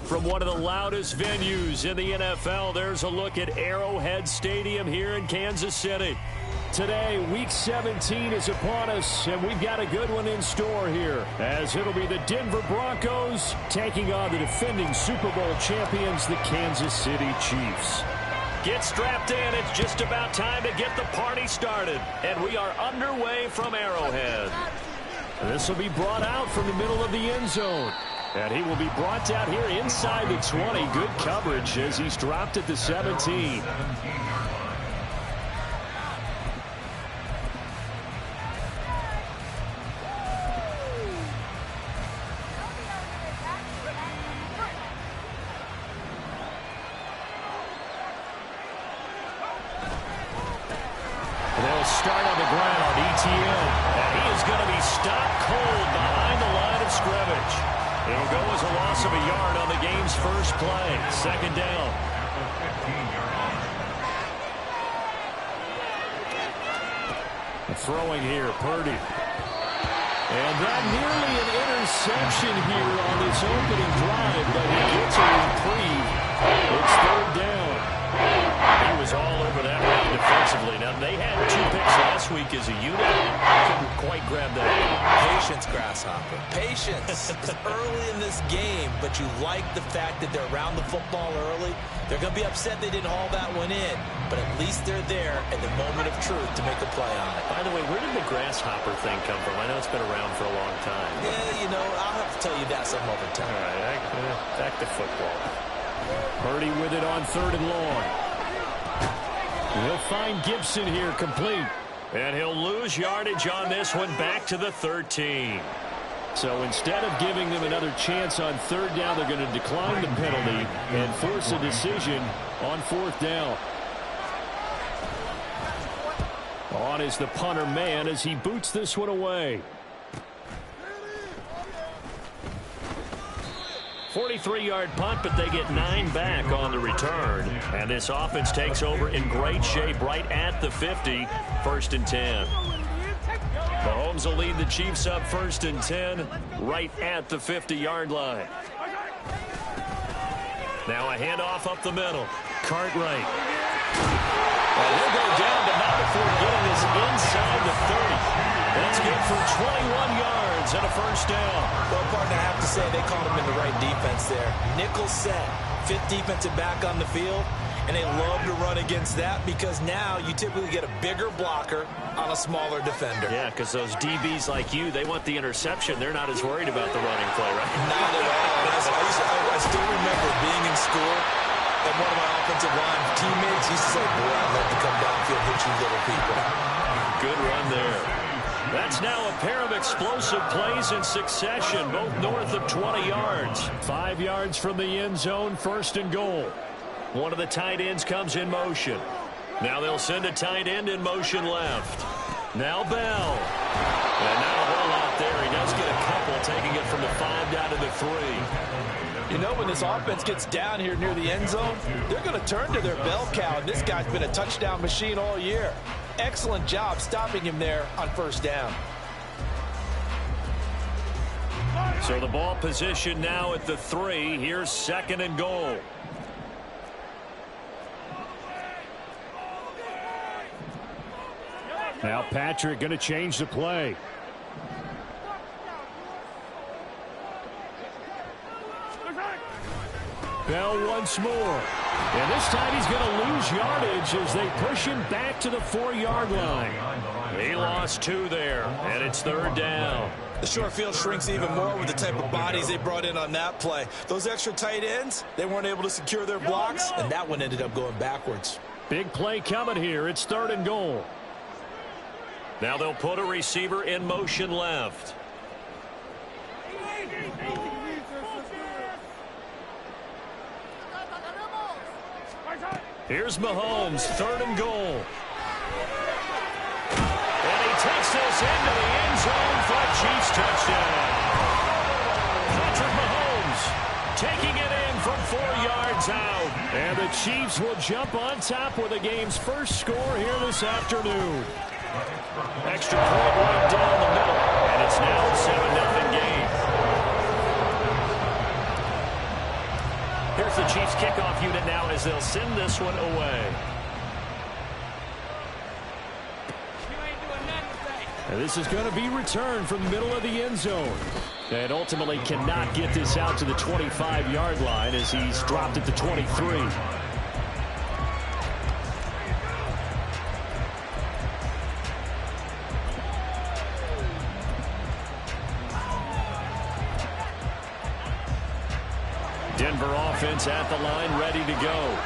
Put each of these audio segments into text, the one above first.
From one of the loudest venues in the NFL, there's a look at Arrowhead Stadium here in Kansas City. Today, Week 17 is upon us, and we've got a good one in store here, as it'll be the Denver Broncos taking on the defending Super Bowl champions, the Kansas City Chiefs. Get strapped in. It's just about time to get the party started, and we are underway from Arrowhead. This will be brought out from the middle of the end zone. And he will be brought out here inside the 20. Good coverage as he's dropped at the 17. They'll start on the ground. ETN. And he is going to be stopped cold behind the line of scrimmage. It'll go as a loss of a yard on the game's first play. Second down. Throwing here, Purdy. And that nearly an interception here on this opening drive, but he gets a reprieve. It's third down. He was all over that route defensively. Now, they had 2 picks last week as a unit. Couldn't quite grab that. Patience, Grasshopper. Patience. It's early in this game, but you like the fact that they're around the football early. They're going to be upset they didn't haul that one in, but at least they're there at the moment of truth to make a play on it. By the way, where did the grasshopper thing come from? I know it's been around for a long time. Yeah, you know, I'll have to tell you that some other time. All right, back to football. Purdy with it on third and long. He'll find Gibson here complete. And he'll lose yardage on this one back to the 13. So instead of giving them another chance on third down, they're going to decline the penalty and force a decision on fourth down. On is the punter man as he boots this one away. 43-yard punt, but they get 9 back on the return. And this offense takes over in great shape right at the 50, first and 10. Mahomes will lead the Chiefs up first and 10 right at the 50-yard line. Now a handoff up the middle. Cartwright. And he'll go down, but not before getting this inside the 30. That's good for 21 yards and a first down. Well, partner, I have to say they called him in the right defense there. Nickel set, 5th defensive back on the field, and they love to run against that because now you typically get a bigger blocker on a smaller defender. Yeah, because those DBs like you, they want the interception. They're not as worried about the running play, right? Not at all. I still remember being in school, and one of my offensive line teammates used to say, boy, I'd love to come downfield and hit you little people. Good run there. That's now a pair of explosive plays in succession, both north of 20 yards. 5 yards from the end zone, first and goal. One of the tight ends comes in motion. Now they'll send a tight end in motion left. Now Bell. And not a whole lot there. He does get a couple, taking it from the 5 down to the 3. You know, when this offense gets down here near the end zone, they're going to turn to their bell cow, and this guy's been a touchdown machine all year. Excellent job stopping him there on first down. So the ball position now at the 3. Here's second and goal. Now Patrick going to change the play. Bell once more. And this time he's going to lose yardage as they push him back to the 4-yard line. He lost 2 there, and it's third down. The short field shrinks even more with the type of bodies they brought in on that play. Those extra tight ends, they weren't able to secure their blocks, and that one ended up going backwards. Big play coming here. It's third and goal. Now they'll put a receiver in motion left. Here's Mahomes, third and goal. And he takes this into the end zone for a Chiefs touchdown. Patrick Mahomes taking it in from 4 yards out. And the Chiefs will jump on top with the game's first score here this afternoon. Extra point right down the middle. And it's now a 7-0 game. kickoff unit now as they'll send this one away. And this is going to be returned from the middle of the end zone. And ultimately cannot get this out to the 25-yard line as he's dropped at the 23. Denver offense at the line, ready to go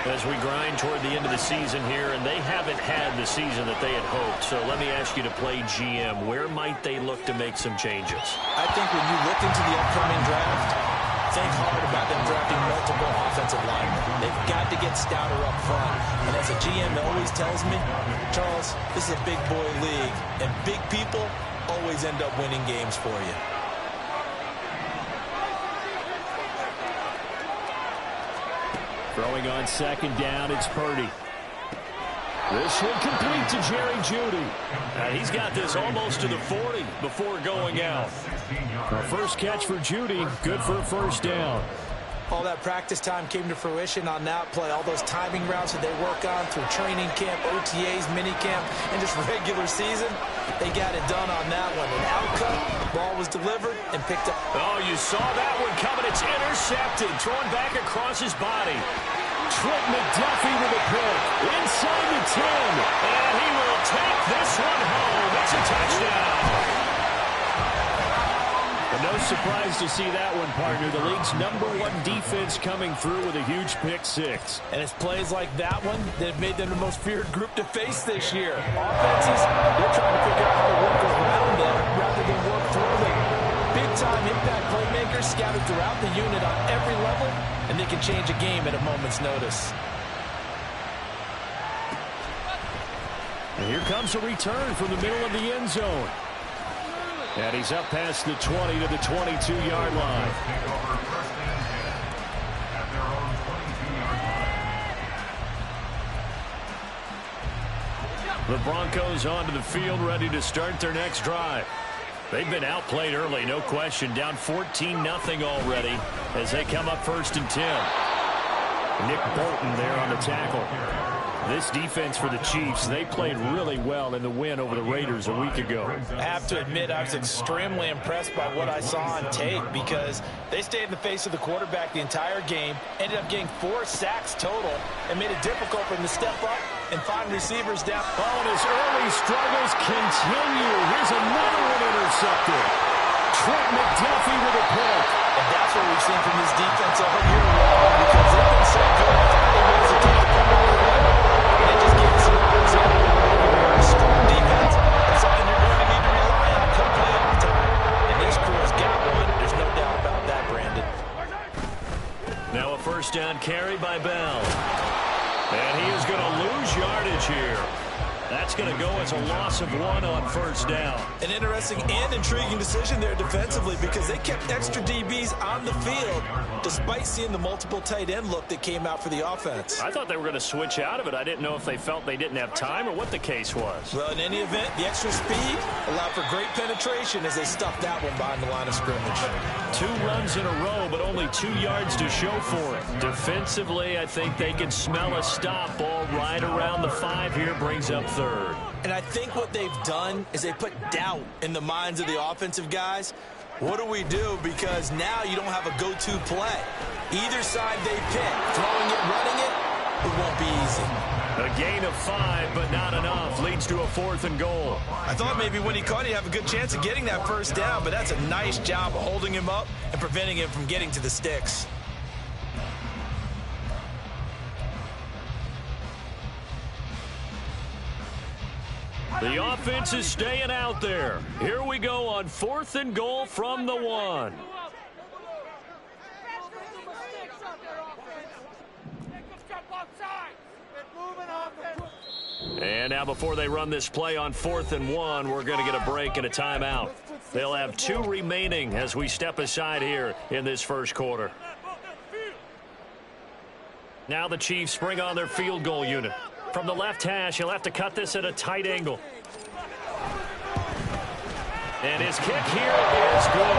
as we grind toward the end of the season here, and they haven't had the season that they had hoped. So let me ask you to play GM. Where might they look to make some changes? I think when you look into the upcoming draft, think hard about them drafting multiple offensive linemen. They've got to get stouter up front. And as a GM always tells me, Charles, this is a big boy league, and big people always end up winning games for you. Throwing on second down, it's Purdy. This one complete to Jerry Jeudy. He's got this almost to the 40 before going out. Our first catch for Jeudy, good for a first down. All that practice time came to fruition on that play. All those timing routes that they work on through training camp, OTAs, minicamp, and just regular season, they got it done on that one. An outcut, ball was delivered and picked up. Oh, you saw that one coming. It's intercepted, thrown back across his body. Trent McDuffie with a pick inside the 10, and he will take this one home. It's a touchdown. And no surprise to see that one, partner. The league's #1 defense coming through with a huge pick six. And it's plays like that one that have made them the most feared group to face this year. Offenses, they're trying to figure out how to work around them rather than work through them. Big-time impact playmakers scattered throughout the unit on every level, and they can change a game at a moment's notice. And here comes a return from the middle of the end zone. And he's up past the 20 to the 22-yard line. The Broncos onto the field, ready to start their next drive. They've been outplayed early, no question. Down 14-0 already as they come up 1st and 10. Nick Bolton there on the tackle. This defense for the Chiefs, they played really well in the win over the Raiders a week ago. I have to admit, I was extremely impressed by what I saw on tape because they stayed in the face of the quarterback the entire game, ended up getting 4 sacks total, and made it difficult for him to step up and find receivers down. Oh, and his early struggles continue. Here's another one intercepted. Trent McDuffie with a pick. And that's what we've seen from this defense all year long because they've been so good at finding ways to take the ball away. And they just give us some runs in. A strong defense, that's something you're going to need to rely on come playoff time. And this crew has got one. There's no doubt about that, Brandon. Now a first down carry by Bell. And he is going to lose yardage here. That's going to go as a loss of 1 on 1st down. An interesting and intriguing decision there defensively because they kept extra DBs on the field despite seeing the multiple tight end look that came out for the offense. I thought they were going to switch out of it. I didn't know if they felt they didn't have time or what the case was. Well, in any event, the extra speed allowed for great penetration as they stuffed that one behind the line of scrimmage. 2 runs in a row, but only 2 yards to show for it. Defensively, I think they can smell a stop. Ball right around the 5 here, brings up 3rd. And I think what they've done is they put doubt in the minds of the offensive guys. What do we do? Because now you don't have a go-to play. Either side they pick, throwing it, running it won't be easy. A gain of 5, but not enough. Leads to a 4th and goal. I thought maybe when he caught it, he'd have a good chance of getting that first down, but that's a nice job of holding him up and preventing him from getting to the sticks. The offense is staying out there. Here we go on 4th and goal from the 1. And now before they run this play on 4th and 1, we're going to get a break and a timeout. They'll have 2 remaining as we step aside here in this first quarter. Now the Chiefs bring on their field goal unit. From the left hash, he'll have to cut this at a tight angle. And his kick here is good.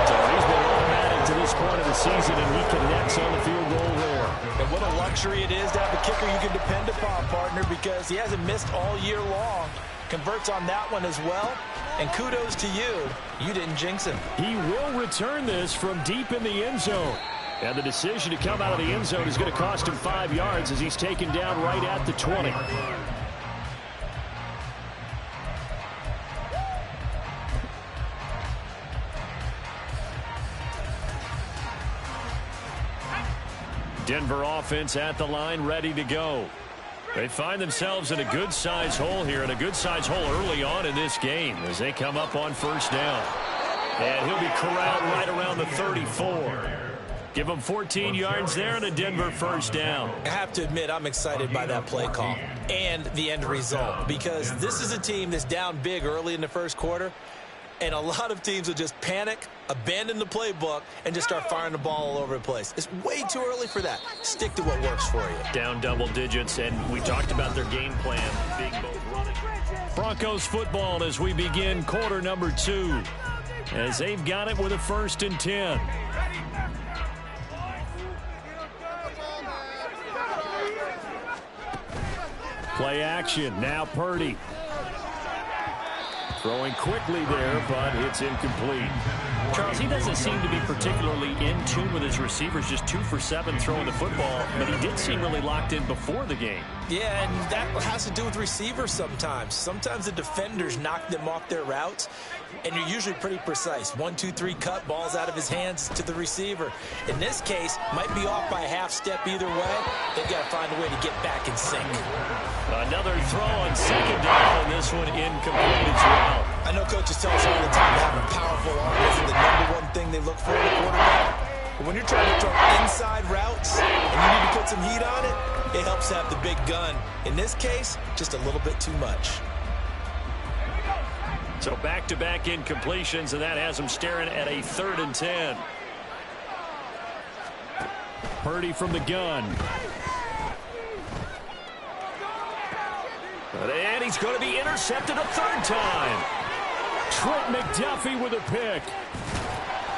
So he's been automatic to this point of the season, and he connects on the field goal there. And what a luxury it is to have a kicker you can depend upon, partner, because he hasn't missed all year long. Converts on that one as well. And kudos to you. You didn't jinx him. He will return this from deep in the end zone. And the decision to come out of the end zone is going to cost him 5 yards as he's taken down right at the 20. Denver offense at the line, ready to go. They find themselves in a good-sized hole here, and a good-sized hole early on in this game as they come up on first down. And he'll be corralled right around the 34. Give him 14 yards there and a Denver first down. I have to admit, I'm excited by that play call and the end result, because this is a team that's down big early in the first quarter, and a lot of teams will just panic, abandon the playbook, and just start firing the ball all over the place. It's way too early for that. Stick to what works for you. Down double digits, and we talked about their game plan being both running. Broncos football as we begin quarter number 2, as they've got it with a 1st and 10. Play action, now Purdy. Throwing quickly there, but it's incomplete. Charles, he doesn't seem to be particularly in tune with his receivers, just 2 for 7 throwing the football, but he did seem really locked in before the game. Yeah, and that has to do with receivers sometimes. Sometimes the defenders knock them off their routes, and you're usually pretty precise. 1, 2, 3 cut, balls out of his hands to the receiver. In this case, might be off by a half step either way. They've got to find a way to get back in sync. Another throw on 2nd down, and this one incomplete as well. I know coaches tell us all the time that having a powerful arm isn't the #1 thing they look for in a quarterback. But when you're trying to throw inside routes and you need to put some heat on it, it helps have the big gun. In this case, just a little bit too much. So back-to-back incompletions, and that has them staring at a 3rd and 10. Purdy from the gun. And he's going to be intercepted a 3rd time. Trent McDuffie with a pick.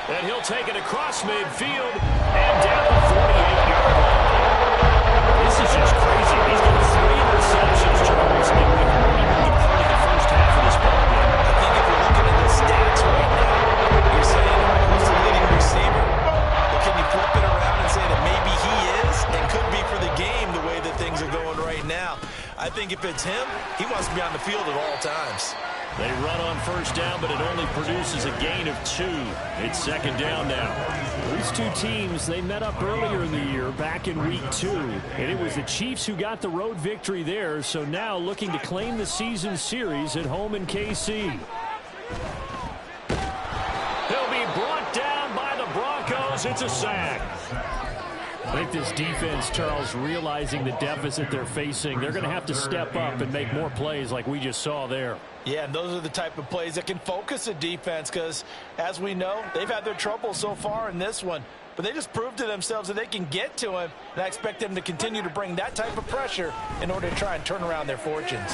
And he'll take it across midfield and down the 48-yard line. This is just crazy. He's got 3 interceptions, Charles, and we've already been part of the first half of this ballgame. I think if you're looking at the stats right now, you're saying who's the leading receiver. But can you flip it around and say that maybe he is and could be for the game the way that things are going right now? I think if it's him, he wants to be on the field at all times. They run on first down, but it only produces a gain of 2. It's 2nd down now. These two teams, they met up earlier in the year, back in week 2, and it was the Chiefs who got the road victory there, so now looking to claim the season series at home in KC. He'll be brought down by the Broncos. It's a sack. I think this defense, Charles, realizing the deficit they're facing, they're going to have to step up and make more plays like we just saw there. Yeah, and those are the type of plays that can focus a defense because, as we know, they've had their trouble so far in this one. But they just proved to themselves that they can get to him, and I expect them to continue to bring that type of pressure in order to try and turn around their fortunes.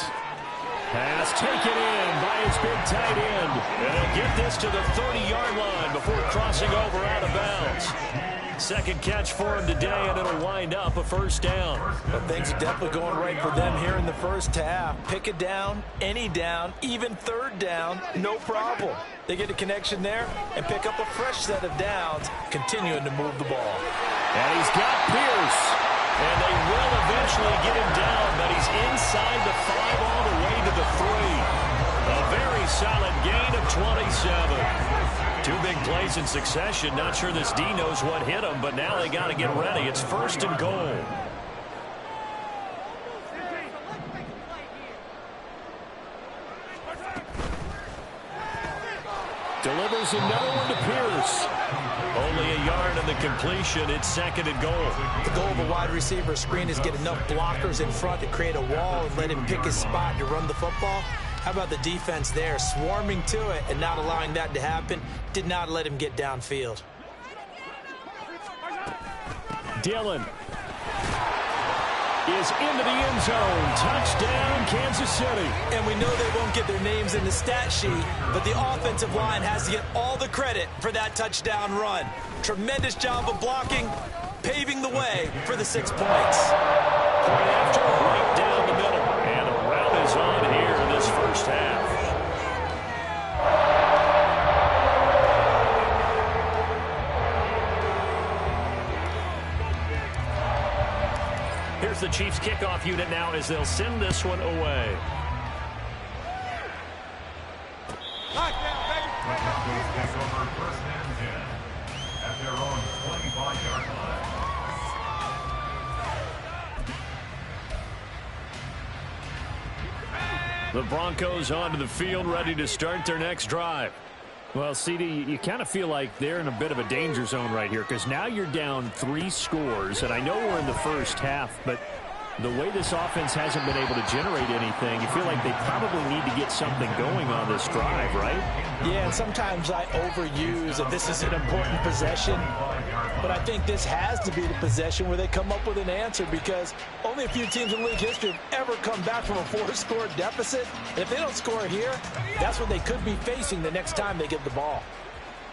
Pass taken in by his big tight end. And he'll get this to the 30-yard line before crossing over out of bounds. 2nd catch for him today, and it'll wind up a 1st down. But things are definitely going right for them here in the first half. Pick a down, any down, even 3rd down, no problem. They get a connection there and pick up a fresh set of downs, continuing to move the ball. And he's got Pierce. And they will eventually get him down, but he's inside the 5 all the way to the 3. A very solid gain of 27. 2 big plays in succession. Not sure this D knows what hit him, but now they got to get ready. It's 1st and goal. Delivers another one to Pierce. Only a yard on the completion. It's 2nd and goal. The goal of a wide receiver screen is get enough blockers in front to create a wall and let him pick his spot to run the football. How about the defense there, swarming to it and not allowing that to happen? Did not let him get downfield. Dillon. is into the end zone. Touchdown, Kansas City. And we know they won't get their names in the stat sheet, but the offensive line has to get all the credit for that touchdown run. Tremendous job of blocking, paving the way for the 6 points. Point after, right down the middle. And a rout is on here in this first half. Here's the Chiefs kickoff unit now as they'll send this one away. At their own 25-yard line. The Broncos onto the field, ready to start their next drive. Well, CD, you kind of feel like they're in a bit of a danger zone right here because now you're down 3 scores, and I know we're in the first half, but the way this offense hasn't been able to generate anything, you feel like they probably need to get something going on this drive, right? Yeah, and sometimes I overuse that this is an important possession, but I think this has to be the possession where they come up with an answer because only a few teams in league history have ever come back from a 4-score deficit. And if they don't score here, that's what they could be facing the next time they get the ball.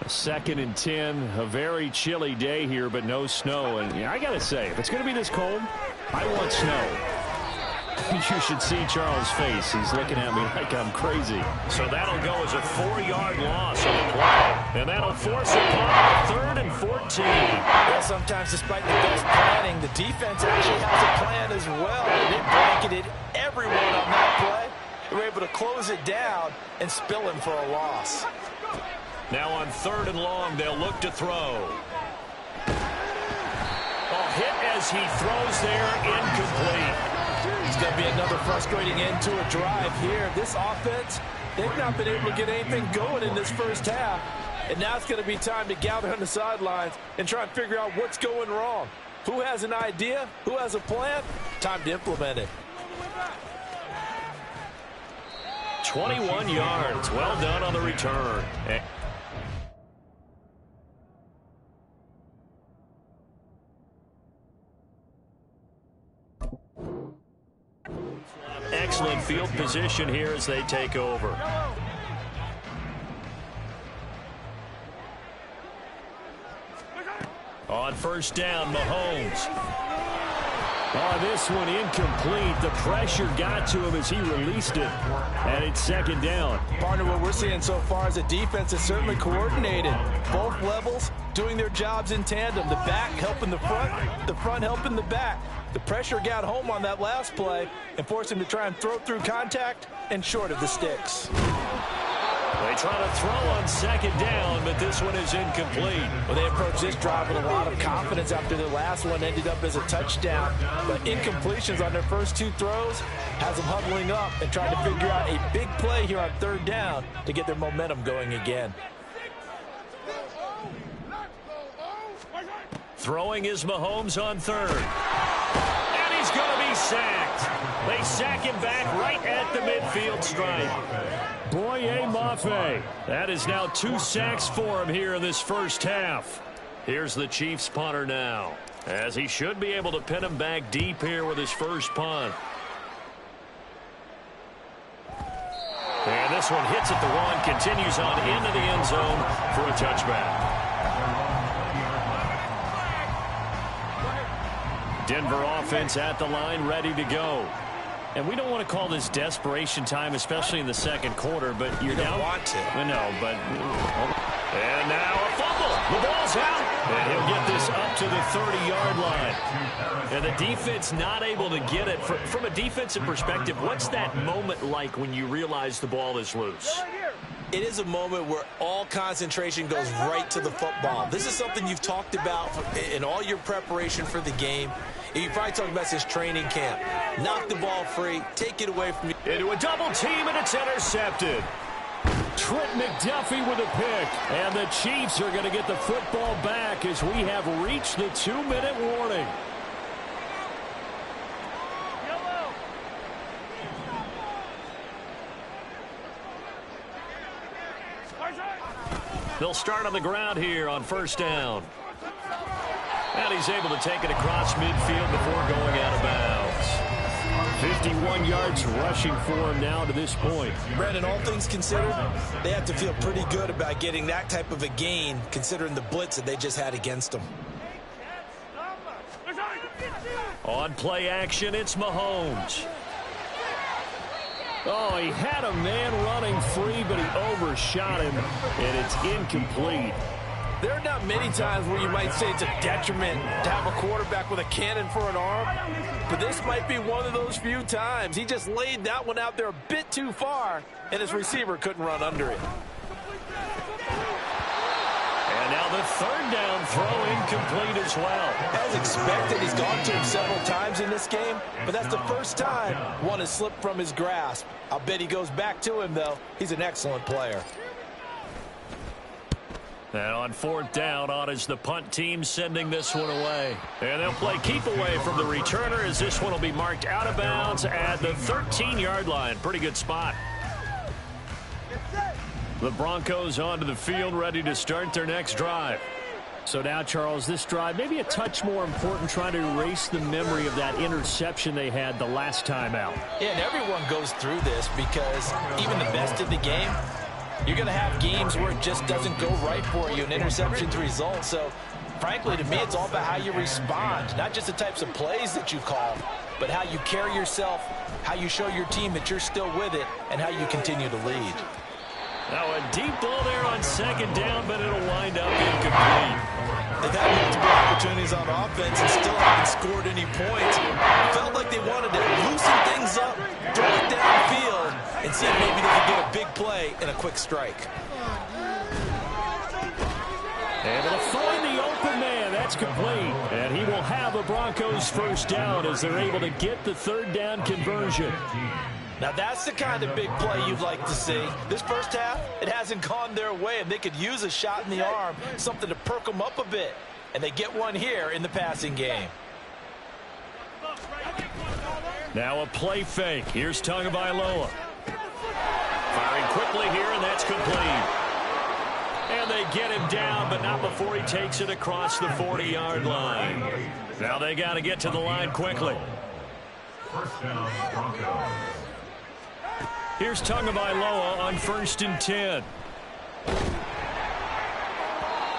A 2nd and 10, a very chilly day here, but no snow. And yeah, I got to say, if it's going to be this cold, I want snow. You should see Charles' face. He's looking at me like I'm crazy. So that'll go as a 4-yard loss on the play. And that'll force a punt, 3rd and 14. Well, sometimes despite the best planning, the defense actually has a plan as well. They blanketed everyone on that play. They were able to close it down and spill him for a loss. Now on 3rd and long, they'll look to throw. Hit as he throws there, incomplete. It's going to be another frustrating end to a drive here. This offense, they've not been able to get anything going in this first half. And now it's going to be time to gather on the sidelines and try and figure out what's going wrong. Who has an idea? Who has a plan? Time to implement it. 21 yards. Well done on the return. Excellent field position here as they take over. On 1st down, Mahomes. Oh, this one incomplete. The pressure got to him as he released it. And it's 2nd down. Partner, what we're seeing so far is a defense that's certainly coordinated. Both levels doing their jobs in tandem. The back helping the front helping the back. The pressure got home on that last play and forced him to try and throw through contact and short of the sticks. They try to throw on 2nd down, but this one is incomplete. Well, they approached this drive with a lot of confidence after their last one ended up as a touchdown. But incompletions on their first 2 throws has them huddling up and trying to figure out a big play here on 3rd down to get their momentum going again. Throwing is Mahomes on 3rd. And he's going to be sacked. They sack him back right at the midfield stripe. Boye Mafe. That is now 2 sacks for him here in this first half. Here's the Chiefs punter now, as he should be able to pin him back deep here with his first punt. And this one hits at the 1, continues on into the end zone for a touchback. Denver offense at the line, ready to go. And we don't want to call this desperation time, especially in the 2nd quarter, but you're down. You don't want to. I know, but... And now a fumble. The ball's out. And he'll get this up to the 30-yard line. And the defense not able to get it. From a defensive perspective, what's that moment like when you realize the ball is loose? It is a moment where all concentration goes right to the football. This is something you've talked about in all your preparation for the game. You're probably talking about this training camp. Knock the ball free, take it away from you. Into a double team, and it's intercepted. Trent McDuffie with a pick. And the Chiefs are going to get the football back as we have reached the 2-minute warning. They'll start on the ground here on 1st down. And he's able to take it across midfield before going out of bounds. 51 yards rushing for him now to this point. Brandon, all things considered, they have to feel pretty good about getting that type of a gain, considering the blitz that they just had against them. On play action, it's Mahomes. Oh, he had a man running free, but he overshot him, and it's incomplete. There are not many times where you might say it's a detriment to have a quarterback with a cannon for an arm, but this might be one of those few times. He just laid that one out there a bit too far, and his receiver couldn't run under it. And now the third down throw incomplete as well. As expected, he's gone to him several times in this game, but that's the first time one has slipped from his grasp. I'll bet he goes back to him, though. He's an excellent player. And on fourth down, on is the punt team sending this one away. And they'll play keep away from the returner as this one will be marked out of bounds at the 13-yard line. Pretty good spot. The Broncos onto the field, ready to start their next drive. So now, Charles, this drive maybe a touch more important, trying to erase the memory of that interception they had the last time out. Yeah, and everyone goes through this because even the best in the game, you're going to have games where it just doesn't go right for you, and interceptions result. So, frankly, to me, it's all about how you respond, not just the types of plays that you call, but how you carry yourself, how you show your team that you're still with it, and how you continue to lead. Now a deep ball there on second down, but it'll wind up incomplete. They've had multiple opportunities on offense and still haven't scored any points. Felt like they wanted to loosen things up, throw it downfield, and see if maybe they could get a big play and a quick strike. Able to find the open man. That's complete. And he will have a Broncos first down as they're able to get the third down conversion. Now that's the kind of big play you'd like to see. This first half, it hasn't gone their way, and they could use a shot in the arm, something to perk them up a bit. And they get one here in the passing game. Now a play fake. Here's Tagovailoa. Firing quickly here, and that's complete. And they get him down, but not before he takes it across the 40-yard line. Now they got to get to the line quickly. First down, Broncos. Here's Tagovailoa on 1st and 10.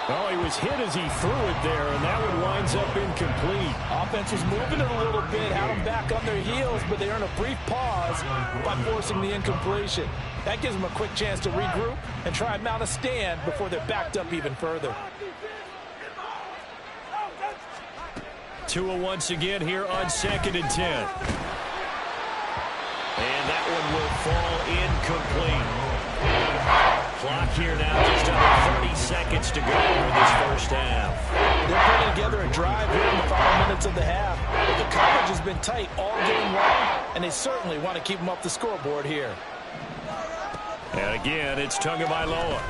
Oh, he was hit as he threw it there, and that one winds up incomplete. Offense was moving it a little bit, had them back on their heels, but they earn a brief pause by forcing the incompletion. That gives them a quick chance to regroup and try and mount a stand before they're backed up even further. Tua once again here on 2nd and 10. And that one will fall incomplete. Clock here now, just under 30 seconds to go in this first half. They're putting together a drive here in the final minutes of the half. But the coverage has been tight all game long, and they certainly want to keep them off the scoreboard here. And again, it's Tagovailoa.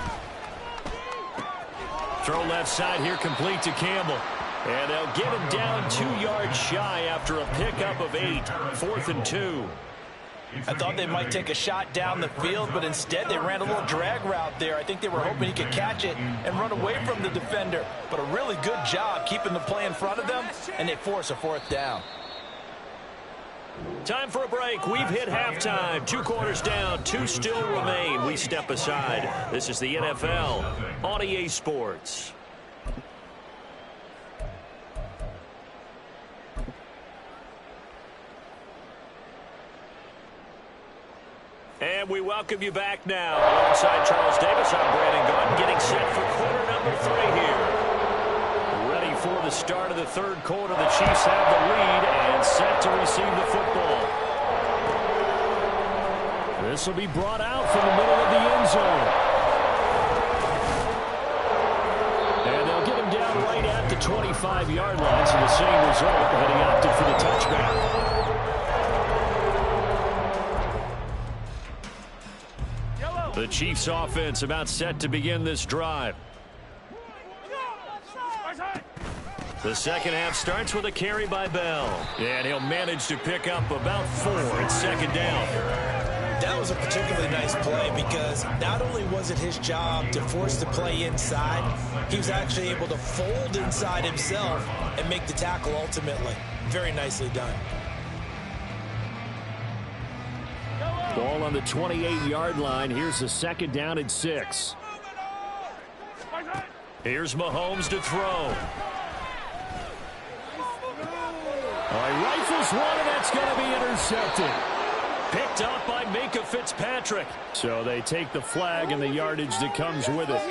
Throw left side here, complete to Campbell. And they'll get him down 2 yards shy after a pickup of 8. 4th and 2. I thought they might take a shot down the field, but instead they ran a little drag route there. I think they were hoping he could catch it and run away from the defender. But a really good job keeping the play in front of them, and they force a 4th down. Time for a break. We've hit halftime. 2 quarters down, 2 still remain. We step aside. This is the NFL on EA Sports. And we welcome you back now. Alongside Charles Davis, I'm Brandon Gordon, getting set for quarter number 3 here. Ready for the start of the third quarter. The Chiefs have the lead and set to receive the football. This will be brought out from the middle of the end zone. And they'll get him down right at the 25-yard line, so the same result, but he opted for the touchback. The Chiefs offense about set to begin this drive. The second half starts with a carry by Bell. And he'll manage to pick up about 4 at 2nd down. That was a particularly nice play because not only was it his job to force the play inside, he was actually able to fold inside himself and make the tackle ultimately. Very nicely done. Ball on the 28-yard line. Here's the 2nd down and 6. Here's Mahomes to throw. All right, rifles one, and that's going to be intercepted. Picked up by Minka Fitzpatrick. So they take the flag and the yardage that comes with it.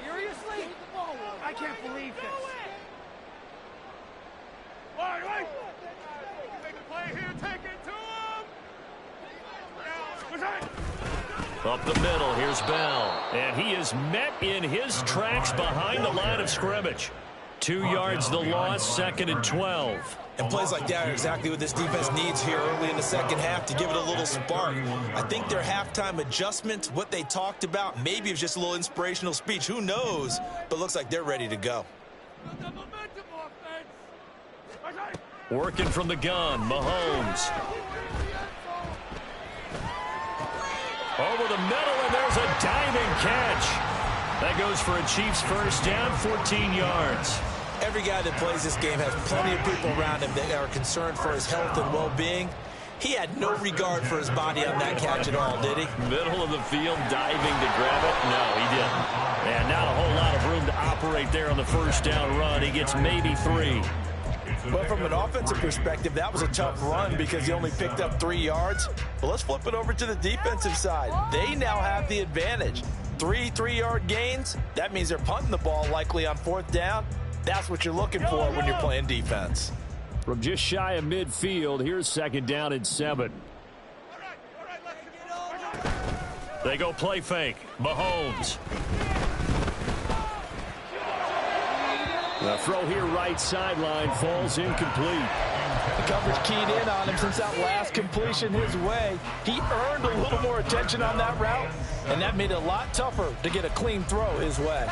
Seriously? I can't believe this. Make a play here, take it to him. Up the middle, here's Bell. And he is met in his tracks behind the line of scrimmage. 2 yards the loss, 2nd and 12. And plays like that are exactly what this defense needs here early in the second half to give it a little spark. I think their halftime adjustment, what they talked about, maybe it was just a little inspirational speech. Who knows? But looks like they're ready to go. Working from the gun, Mahomes. Over the middle, and there's a diving catch. That goes for a Chiefs first down, 14 yards. Every guy that plays this game has plenty of people around him that are concerned for his health and well-being. He had no regard for his body on that catch at all, did he? Middle of the field, diving to grab it? No, he didn't. And not a whole lot of room to operate there on the first down run. He gets maybe 3. But from an offensive perspective, that was a tough run because he only picked up 3 yards. But let's flip it over to the defensive side. They now have the advantage. 3 3-yard gains. That means they're punting the ball likely on 4th down. That's what you're looking for when you're playing defense. From just shy of midfield, here's 2nd down and 7. They go play fake. Mahomes. The throw here right sideline falls incomplete. The coverage keyed in on him since that last completion his way. He earned a little more attention on that route, and that made it a lot tougher to get a clean throw his way.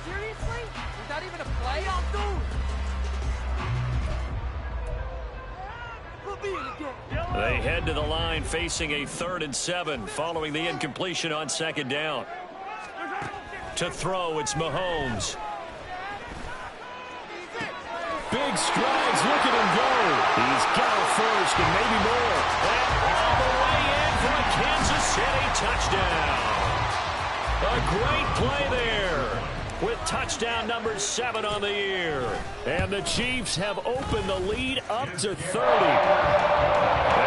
Seriously? Is that even a playoff, dude? They head to the line facing a 3rd and 7 following the incompletion on 2nd down. To throw, it's Mahomes. Big strides, look at him go. He's got it first and maybe more. And all the way in for a Kansas City touchdown. A great play there with touchdown number 7 on the year. And the Chiefs have opened the lead up to 30.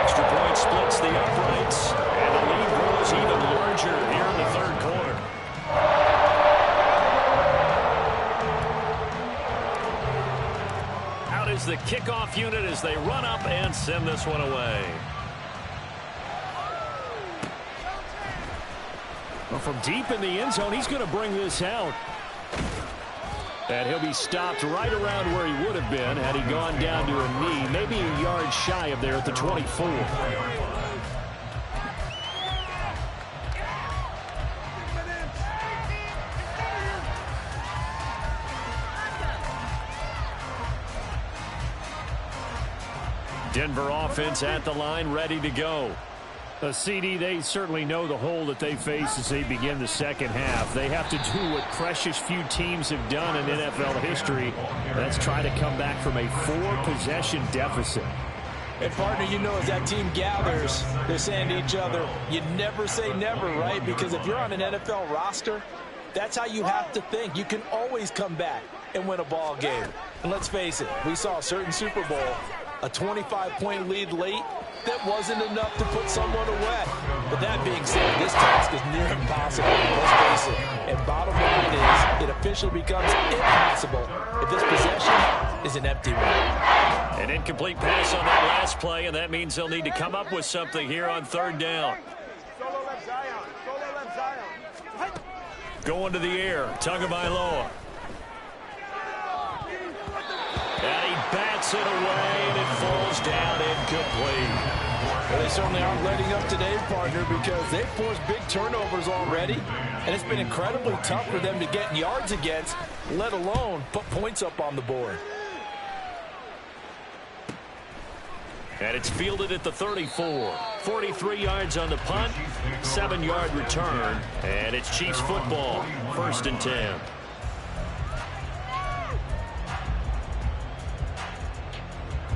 Extra point splits the uprights, and the lead grows even larger here in the 3rd quarter. Out is the kickoff unit as they run up and send this one away. Well, from deep in the end zone, he's going to bring this out. And he'll be stopped right around where he would have been had he gone down to a knee, maybe a yard shy of there at the 24. Denver offense at the line, ready to go. CD, they certainly know the hole that they face as they begin the second half. They have to do what precious few teams have done in NFL history. That's try to come back from a 4-possession deficit. And, partner, you know, as that team gathers, they're saying to each other, you never say never, right? Because if you're on an NFL roster, that's how you have to think. You can always come back and win a ball game. And let's face it, we saw a certain Super Bowl, a 25-point lead late. That wasn't enough to put someone away. But that being said, this task is near impossible. Let's face it. And bottom line is, it officially becomes impossible if this possession is an empty one. An incomplete pass on that last play, and that means they'll need to come up with something here on 3rd down. Going to the air, Tagovailoa. And he bats it away, and it falls down incomplete. Well, they certainly aren't letting up today, partner, because they've forced big turnovers already, and it's been incredibly tough for them to get yards against, let alone put points up on the board. And it's fielded at the 34. 43 yards on the punt, 7-yard return, and it's Chiefs football, 1st and 10.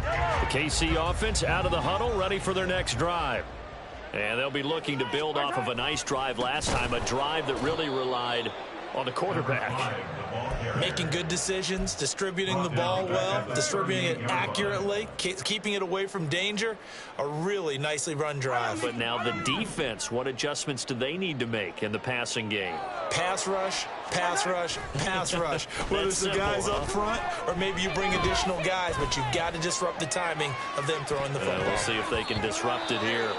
The KC offense out of the huddle, ready for their next drive. And they'll be looking to build off of a nice drive last time, a drive that really relied on the quarterback. Making good decisions, distributing the ball well, distributing it accurately, keeping it away from danger. A really nicely run drive. But now the defense, what adjustments do they need to make in the passing game? Pass rush, pass rush, pass rush. Whether it's the guys up front or maybe you bring additional guys, but you've got to disrupt the timing of them throwing the football. We'll see if they can disrupt it here.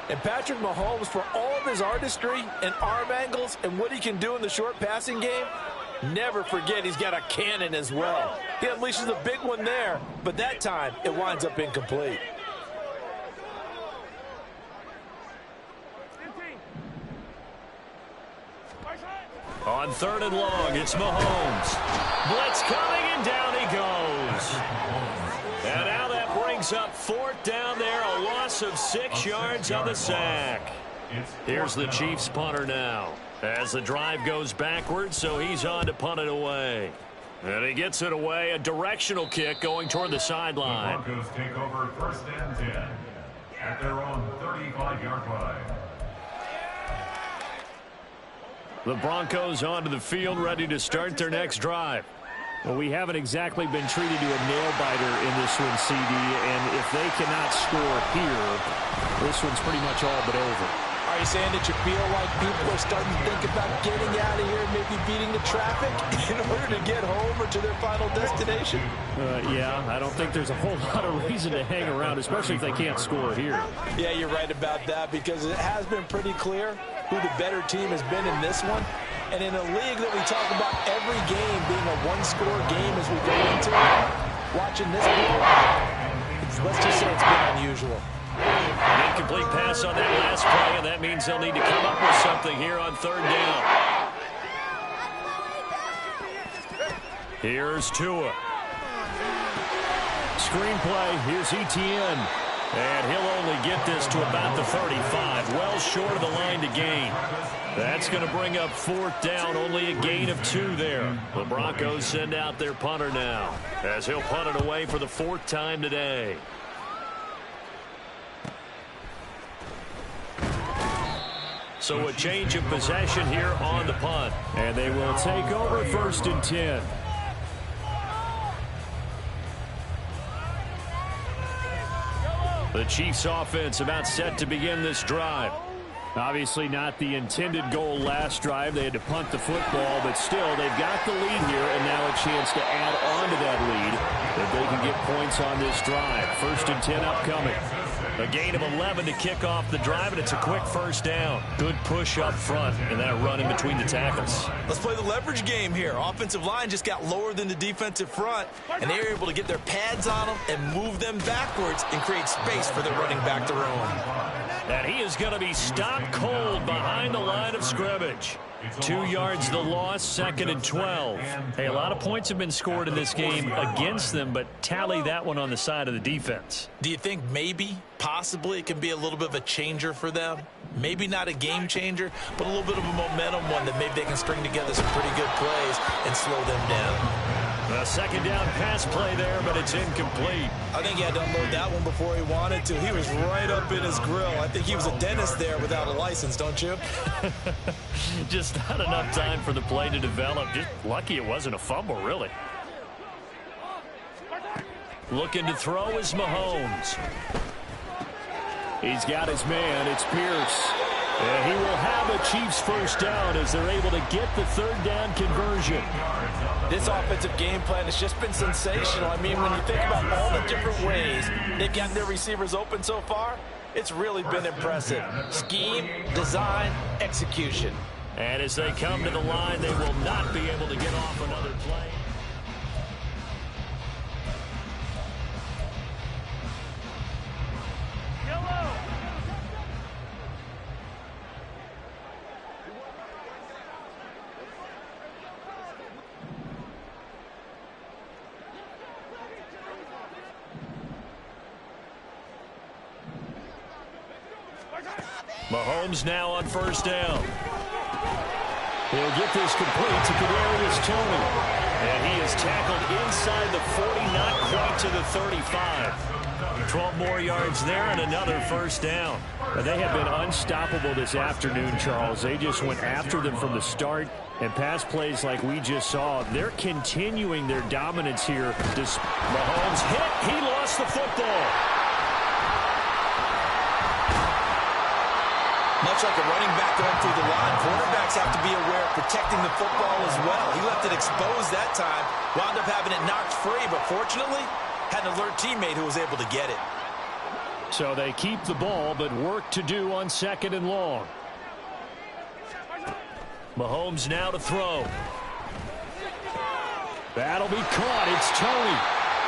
And Patrick Mahomes, for all of his artistry and arm angles and what he can do in the short passing game, never forget he's got a cannon as well. He unleashes a big one there, but that time it winds up incomplete. On 3rd and long, it's Mahomes. Blitz coming, and down he goes. And now that brings up 4th down there, a loss of 6 yards on the sack. Here's the Chiefs punter now. As the drive goes backwards, so he's on to punt it away. And he gets it away, a directional kick going toward the sideline. The Broncos take over 1st and 10 at their own 35-yard line. The Broncos onto the field, ready to start their next drive. Well, we haven't exactly been treated to a nail-biter in this one, CD, and if they cannot score here, this one's pretty much all but over. Are you saying that you feel like people are starting to think about getting out of here, maybe beating the traffic in order to get home or to their final destination? Yeah, I don't think there's a whole lot of reason to hang around, especially if they can't score here. Yeah, you're right about that, because it has been pretty clear who the better team has been in this one. And in a league that we talk about every game being a one-score game as we go into it, watching this game, let's just say it's been unusual. An incomplete pass on that last play, and that means they'll need to come up with something here on 3rd down. Here's Tua. Screenplay, here's Etienne. And he'll only get this to about the 35, well short of the line to gain. That's going to bring up 4th down, only a gain of 2 there. The Broncos send out their punter now, as he'll punt it away for the 4th time today. So a change of possession here on the punt. And they will take over 1st and 10. The Chiefs offense about set to begin this drive. Obviously not the intended goal last drive. They had to punt the football, but still they've got the lead here and now a chance to add on to that lead if they can get points on this drive. 1st and 10 upcoming. A gain of 11 to kick off the drive, and it's a quick 1st down. Good push up front and that run in between the tackles. Let's play the leverage game here. Offensive line just got lower than the defensive front, and they were able to get their pads on them and move them backwards and create space for their running back to roam. And he is going to be stopped cold behind the line of scrimmage. 2 yards the loss, 2nd and 12. Hey, a lot of points have been scored in this game against them, but tally that one on the side of the defense. Do you think maybe, possibly, it can be a little bit of a changer for them? Maybe not a game changer, but a little bit of a momentum one that maybe they can string together some pretty good plays and slow them down. A 2nd down pass play there, but it's incomplete. I think he had to unload that one before he wanted to. He was right up in his grill. I think he was a dentist there without a license, don't you? Just not enough time for the play to develop. Just lucky it wasn't a fumble, really. Looking to throw is Mahomes. He's got his man. It's Pierce. And he will have a Chiefs 1st down as they're able to get the 3rd down conversion. This offensive game plan has just been sensational. I mean, when you think about all the different ways they've gotten their receivers open so far, it's really been impressive. Scheme, design, execution. And as they come to the line, they will not be able to get off another play. Mahomes now on 1st down. He'll get this complete to Kadarius Toney. And he is tackled inside the 40, not quite to the 35. 12 more yards there and another first down. They have been unstoppable this afternoon, Charles. They just went after them from the start, and pass plays like we just saw. They're continuing their dominance here. Mahomes hit. He lost the football. Much like a running back going through the line, quarterbacks have to be aware of protecting the football as well. He left it exposed that time, wound up having it knocked free, but fortunately, had an alert teammate who was able to get it. So they keep the ball, but work to do on 2nd and long. Mahomes now to throw. That'll be caught. It's Tony.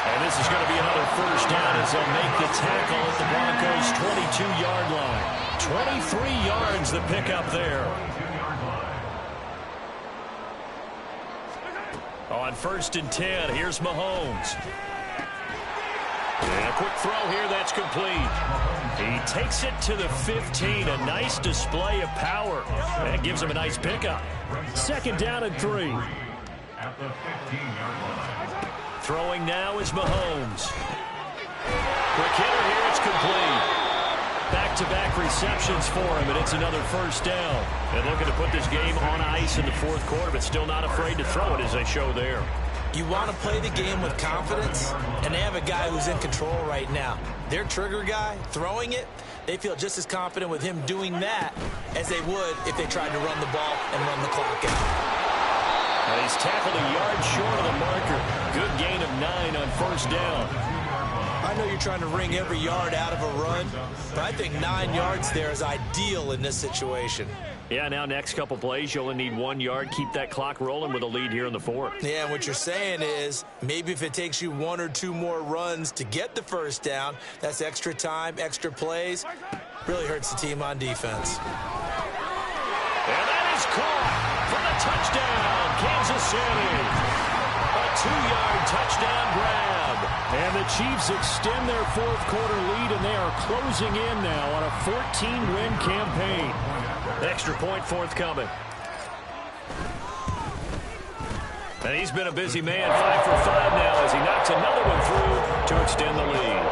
And this is going to be another first down as they'll make the tackle at the Broncos' 22-yard line. 23 yards the pickup there. On 1st and 10, here's Mahomes. And a quick throw here, that's complete. He takes it to the 15, a nice display of power. And it gives him a nice pickup. 2nd down and 3. At the 15-yard line. Throwing now is Mahomes. Quick hitter here, it's complete. Back-to-back receptions for him, and it's another first down. And looking to put this game on ice in the 4th quarter, but still not afraid to throw it as they show there. You want to play the game with confidence, and they have a guy who's in control right now. Their trigger guy, throwing it, they feel just as confident with him doing that as they would if they tried to run the ball and run the clock out. And he's tackled a yard short of the marker. Good gain of 9 on 1st down. I know you're trying to wring every yard out of a run, but I think 9 yards there is ideal in this situation. Yeah, now next couple plays, you only need 1 yard. Keep that clock rolling with a lead here in the 4th. Yeah, what you're saying is maybe if it takes you 1 or 2 more runs to get the first down, that's extra time, extra plays. Really hurts the team on defense. And that is caught for the touchdown, Kansas City. A 2-yard touchdown grab. And the Chiefs extend their 4th quarter lead, and they are closing in now on a 14-win campaign. Extra point forthcoming. And he's been a busy man, 5 for 5 now as he knocks another one through to extend the lead.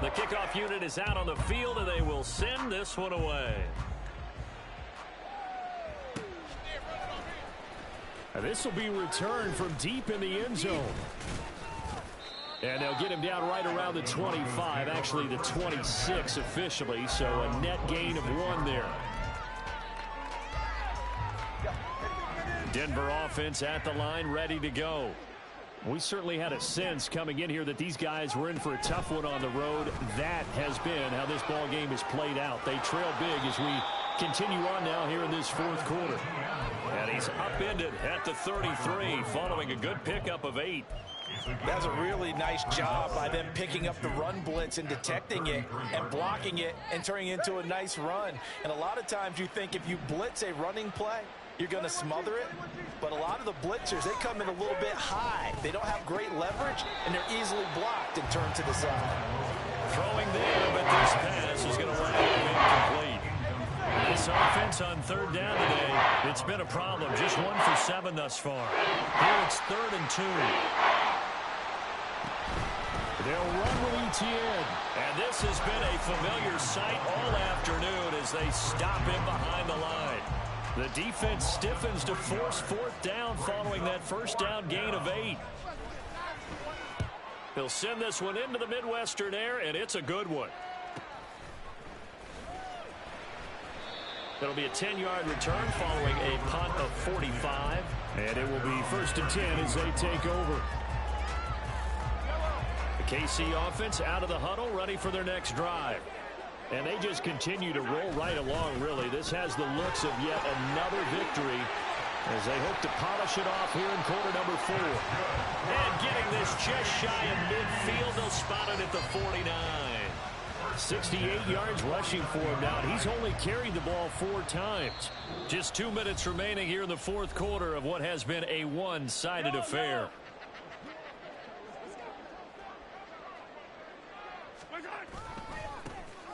The kickoff unit is out on the field, and they will send this one away. And this will be returned from deep in the end zone. And they'll get him down right around the 25, actually the 26 officially, so a net gain of 1 there. Denver offense at the line, ready to go. We certainly had a sense coming in here that these guys were in for a tough one on the road. That has been how this ball game has played out. They trail big as we continue on now here in this 4th quarter. And he's upended at the 33 following a good pickup of 8. That's a really nice job by them picking up the run blitz and detecting it and blocking it and turning it into a nice run. And a lot of times you think if you blitz a running play, you're going to smother it. But a lot of the blitzers, they come in a little bit high. They don't have great leverage, and they're easily blocked and turned to the side. Throwing there, but this pass is going to land incomplete. This offense on 3rd down today, it's been a problem. Just 1 for 7 thus far. Here it's 3rd and 2. They'll run with Etienne. And this has been a familiar sight all afternoon as they stop him behind the line. The defense stiffens to force 4th down following that first down gain of 8. He'll send this one into the Midwestern air, and it's a good one. It'll be a 10-yard return following a punt of 45. And it will be 1st and 10 as they take over. The KC offense out of the huddle, ready for their next drive. And they just continue to roll right along, really. This has the looks of yet another victory as they hope to polish it off here in quarter number 4. And getting this just shy of midfield, they'll spot it at the 49. 68 yards rushing for him now. He's only carried the ball 4 times. Just 2 minutes remaining here in the 4th quarter of what has been a one-sided affair.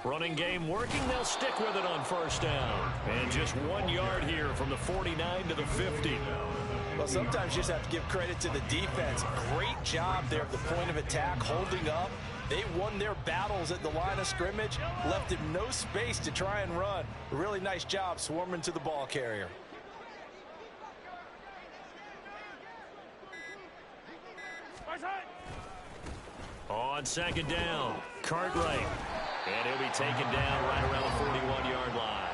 Running game working. They'll stick with it on first down. And just 1 yard here from the 49 to the 50. Well, sometimes you just have to give credit to the defense. Great job there at the point of attack, holding up. They won their battles at the line of scrimmage, left him no space to try and run. A really nice job swarming to the ball carrier. On second down, Cartwright. And he'll be taken down right around the 41-yard line.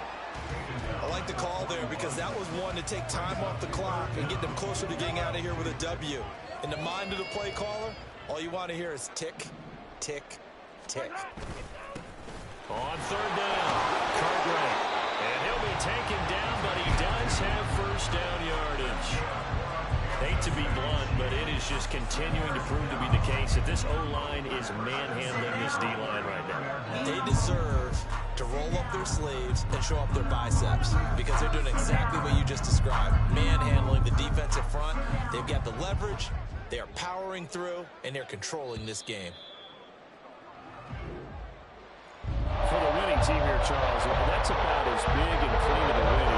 I like the call there because that was one to take time off the clock and get them closer to getting out of here with a W. In the mind of the play caller, all you want to hear is tick, tick, tick. On third down, Cartwright. And he'll be taken down, but he does have first down yardage. Hate to be blunt, but it is just continuing to prove to be the case that this O-line is manhandling this D-line right now. They deserve to roll up their sleeves and show up their biceps because they're doing exactly what you just described. Manhandling the defensive front. They've got the leverage. They are powering through, and they're controlling this game. For the winning team here, Charles, well, that's about as big and clean of a win